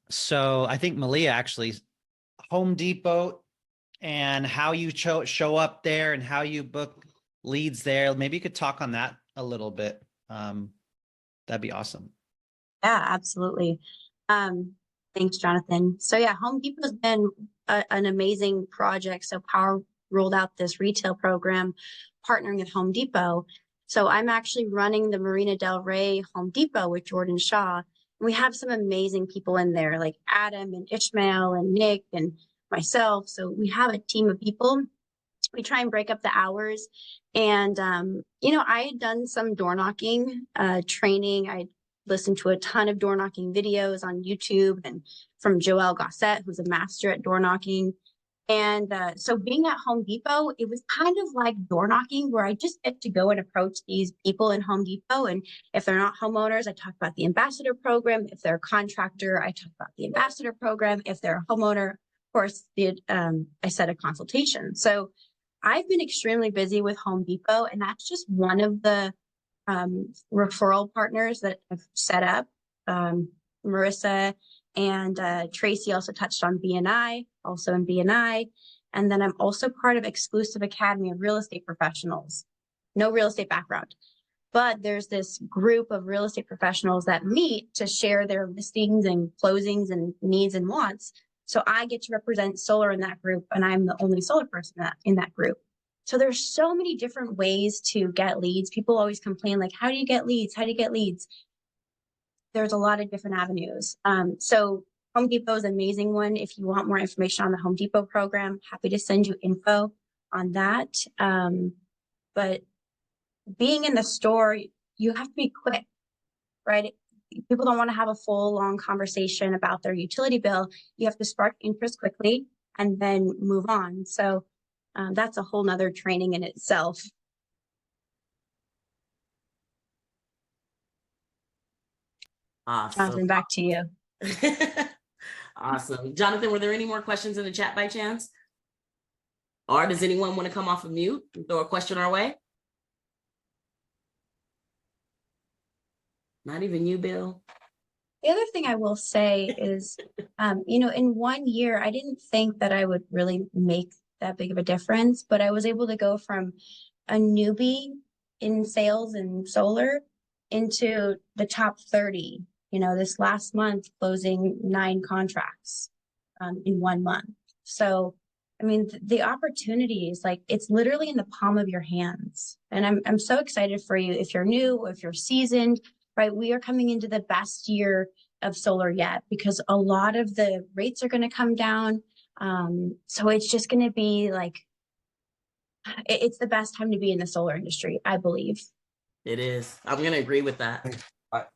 So I think Melia, actually, Home Depot and how you show up there and how you book leads there. Maybe you could talk on that a little bit. That'd be awesome. Yeah, absolutely. Thanks, Jonathan. So yeah, Home Depot's been an amazing project. So Powur rolled out this retail program partnering with Home Depot. So I'm actually running the Marina Del Rey Home Depot with Jordan Shaw. We have some amazing people in there, like Adam and Ishmael and Nick and myself. So we have a team of people. We try and break up the hours. And, I had done some door knocking training. I listened to a ton of door knocking videos on YouTube and from Joelle Gossett, who's a master at door knocking. And so being at Home Depot, it was kind of like door knocking, where I just get to go and approach these people in Home Depot. And if they're not homeowners, I talk about the ambassador program. If they're a contractor, I talk about the ambassador program. If they're a homeowner, of course, I set a consultation. So I've been extremely busy with Home Depot, and that's just one of the referral partners that I've set up. Marissa and Tracie also touched on BNI, also in BNI. And then I'm also part of Exclusive Academy of Real Estate Professionals. No real estate background, but there's this group of real estate professionals that meet to share their listings and closings and needs and wants. So I get to represent solar in that group, and I'm the only solar person in that group. So there's so many different ways to get leads. People always complain, like, how do you get leads? How do you get leads? There's a lot of different avenues. So Home Depot is an amazing one. If you want more information on the Home Depot program, happy to send you info on that. But being in the store, you have to be quick, right? people don't want to have a full long conversation about their utility bill. You have to spark interest quickly and then move on. So that's a whole nother training in itself. Awesome. Jonathan, back to you. Awesome. Jonathan, were there any more questions in the chat by chance? Or does anyone want to come off of mute and throw a question our way? Not even you, Bill. The other thing I will say is, you know, in 1 year, I didn't think that I would really make that big of a difference, but I was able to go from a newbie in sales and solar into the top 30, you know, this last month, closing 9 contracts in 1 month. So, I mean, the opportunities, like, it's literally in the palm of your hands. And I'm so excited for you. If you're new, if you're seasoned, right? We are coming into the best year of solar yet, because a lot of the rates are going to come down. So it's just going to be like, it's the best time to be in the solar industry, I believe. It is. I'm going to agree with that.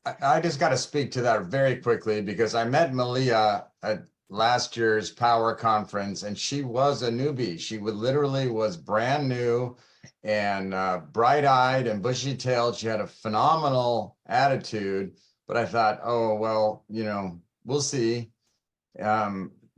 I just got to speak to that very quickly, because I met Melia at last year's Powur conference, and she was a newbie. She literally was brand new and bright-eyed and bushy-tailed. She had a phenomenal attitude, but I thought, oh, well, you know, we'll see.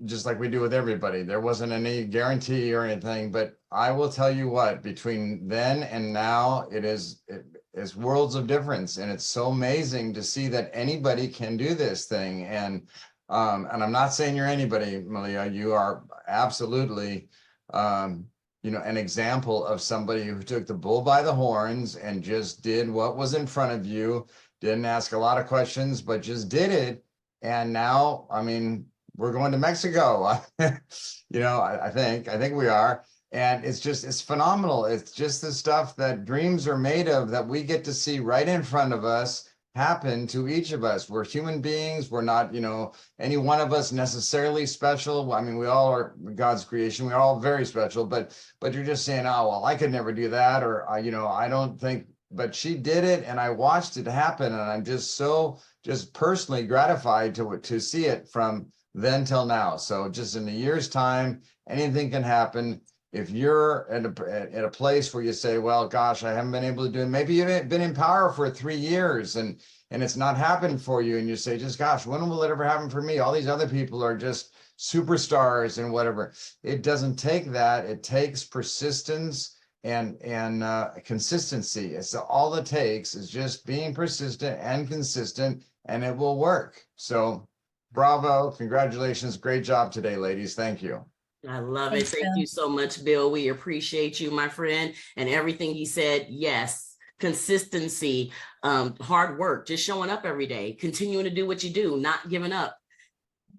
Just like we do with everybody. There wasn't any guarantee or anything, but I will tell you what, between then and now, it's worlds of difference. And it's so amazing to see that anybody can do this thing. And I'm not saying you're anybody, Melia. You are absolutely, you know, an example of somebody who took the bull by the horns and just did what was in front of you, didn't ask a lot of questions, but just did it. And now, I mean, we're going to Mexico. You know, I think we are. And it's phenomenal. It's just the stuff that dreams are made of, that we get to see right in front of us happen to each of us. We're human beings. We're not, you know, any one of us necessarily special. I mean, we all are God's creation. We're all very special, but you're just saying, oh, well, I could never do that. Or, you know, I don't think, but she did it and I watched it happen. And I'm just so personally gratified to see it from then till now. So just in a year's time, anything can happen. If you're at a place where you say, well, gosh, I haven't been able to do it. Maybe you've been in Powur for 3 years and it's not happened for you. And you say, just, gosh, when will it ever happen for me? All these other people are just superstars and whatever. It doesn't take that. It takes persistence and consistency. It's all it takes is just being persistent and consistent, and it will work. So bravo. Congratulations. Great job today, ladies. Thank you. I love Thanks, it. Thank Bill. you so much, Bill. We appreciate you, my friend, and everything he said. Yes, consistency, hard work, just showing up every day, continuing to do what you do, not giving up.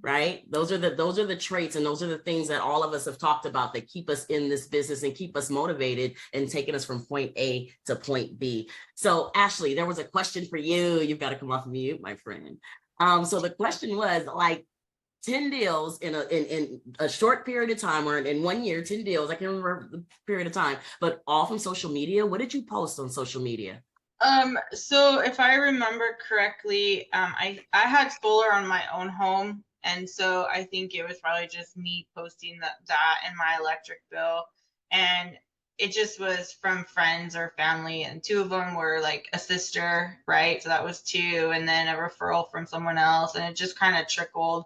Right? Those are the traits, and those are the things that all of us have talked about that keep us in this business and keep us motivated and taking us from point A to point B. So, Ashley, there was a question for you. You've got to come off mute, my friend. So the question was, like, 10 deals in a short period of time, or in 1 year, 10 deals. I can't remember the period of time, but all from social media. What did you post on social media? So if I remember correctly, I had solar on my own home. And so I think it was probably just me posting that and my electric bill. And it just was from friends or family. And 2 of them were like a sister, right? So that was 2. And then a referral from someone else. And it just kind of trickled.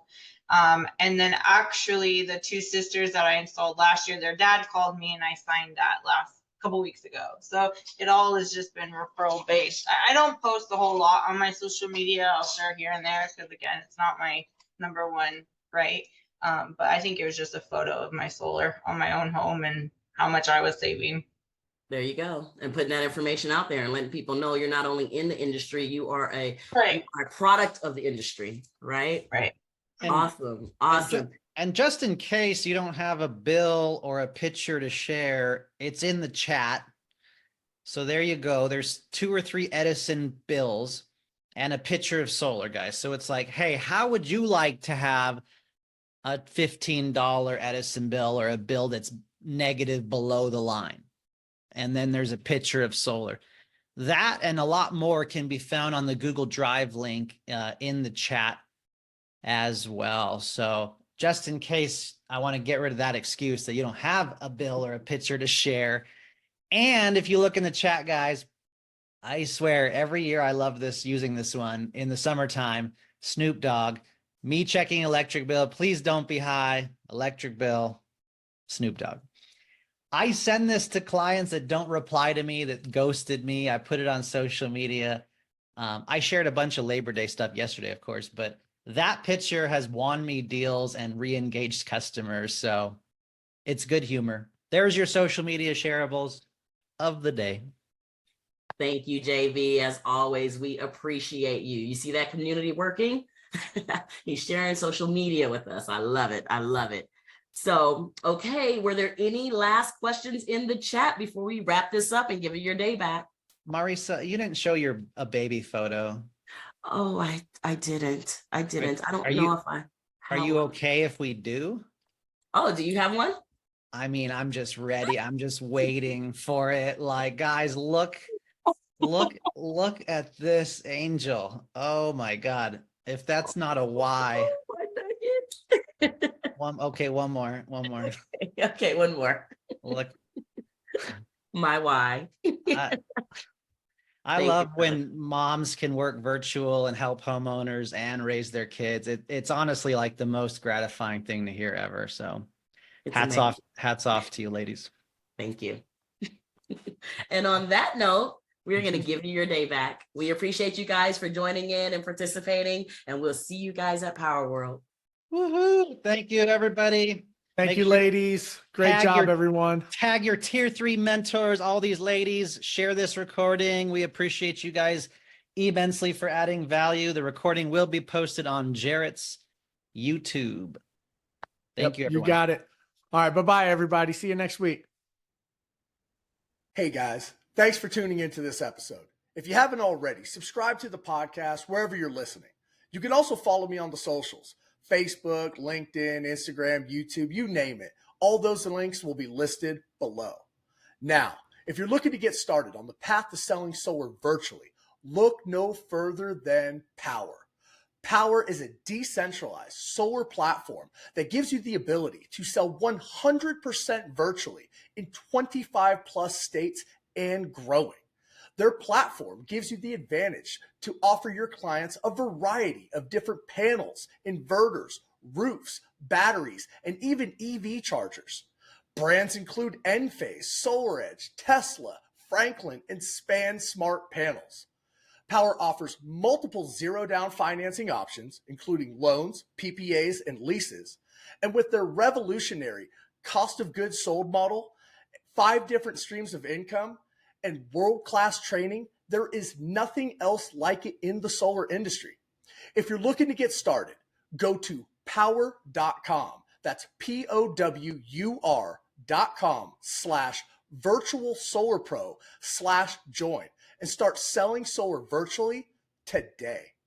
And then actually the 2 sisters that I installed last year, their dad called me and I signed that last couple weeks ago. So it all has just been referral based. I don't post a whole lot on my social media. I'll share here and there because, again, it's not my number one, right? But I think it was just a photo of my solar on my own home and how much I was saving. There you go. And putting that information out there and letting people know you're not only in the industry, you are a product of the industry, right? Right. And- Awesome. And just in case you don't have a bill or a picture to share, it's in the chat. So there you go. There's 2 or 3 Edison bills and a picture of solar, guys. So it's like, hey, how would you like to have a $15 Edison bill or a bill that's negative below the line? And then there's a picture of solar. That and a lot more can be found on the Google Drive link in the chat as well. So just in case, I want to get rid of that excuse that you don't have a bill or a picture to share. And if you look in the chat, guys, I swear every year I love this, using this one in the summertime. Snoop Dogg, me checking electric bill. Please don't be high. Electric bill, Snoop Dogg. I send this to clients that don't reply to me, that ghosted me. I put it on social media. I shared a bunch of Labor Day stuff yesterday, of course, but that picture has won me deals and re-engaged customers. So it's good humor. There's your social media shareables of the day. Thank you, JV. As always, we appreciate you. You see that community working? He's sharing social media with us. I love it. I love it. So, okay, were there any last questions in the chat before we wrap this up and give you your day back? Marisa, you didn't show a baby photo. Oh, I didn't. I don't know if I. Are you okay if we do? Oh, do you have one? I mean, I'm just ready. I'm just waiting for it. Like, guys, look at this angel. Oh my God. If that's not a why. Okay, one more. Okay, one more. Look. My why. I love when moms can work virtual and help homeowners and raise their kids. It's honestly like the most gratifying thing to hear ever. So hats off to you, ladies. Thank you. And on that note, we're going to give you your day back. We appreciate you guys for joining in and participating, and we'll see you guys at Power World. Woohoo! Thank you, everybody. Thank you, ladies. Great job, everyone. Tag your tier 3 mentors, all these ladies. Share this recording. We appreciate you guys immensely for adding value. The recording will be posted on Jarrett's YouTube. Thank you, everyone. You got it. All right. Bye-bye, everybody. See you next week. Hey, guys. Thanks for tuning into this episode. If you haven't already, subscribe to the podcast wherever you're listening. You can also follow me on the socials. Facebook, LinkedIn, Instagram, YouTube, you name it. All those links will be listed below. Now, if you're looking to get started on the path to selling solar virtually, look no further than Powur. Powur is a decentralized solar platform that gives you the ability to sell 100% virtually in 25 plus states and growing. Their platform gives you the advantage to offer your clients a variety of different panels, inverters, roofs, batteries, and even EV chargers. Brands include Enphase, SolarEdge, Tesla, Franklin, and Span Smart Panels. Powur offers multiple zero-down financing options, including loans, PPAs, and leases. And with their revolutionary cost of goods sold model, 5 different streams of income, and world-class training, there is nothing else like it in the solar industry. If you're looking to get started, go to powur.com. That's POWUR.com/virtual solar pro/join and start selling solar virtually today.